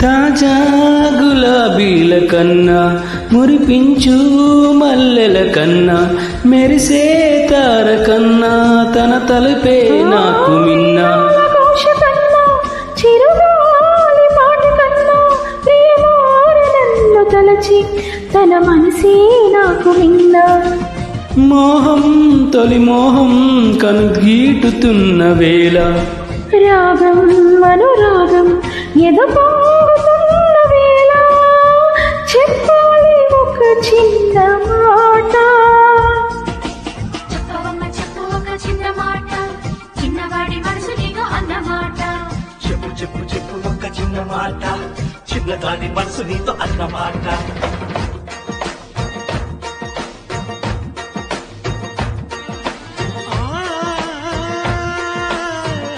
తాజా గులాబీల కన్నా మురిపించు మల్లెల కన్నా మెరిసే తార కన్నా తన తలుపే నాకు మిన్నా చిరుగాలి పాట కన్నా ప్రియమారనన్ను తలచి తన మనసే నాకు మిన్నా మోహం తొలి మోహం కనుగీటుతున్న వేళ రాగం అనురాగం ఎదపాగుతున్న వేళ చెప్పాలి ఒక చిన్న మాట. చెప్పవమ్మ చెప్పు ఒక చిన్న మాట, చిన్నవాడి మనసు నీకు అన్నమాట. చెప్పు చెప్పు చెప్పు ఒక చిన్న మాట, చిన్నదాని మనసు నీతో అన్నమాట.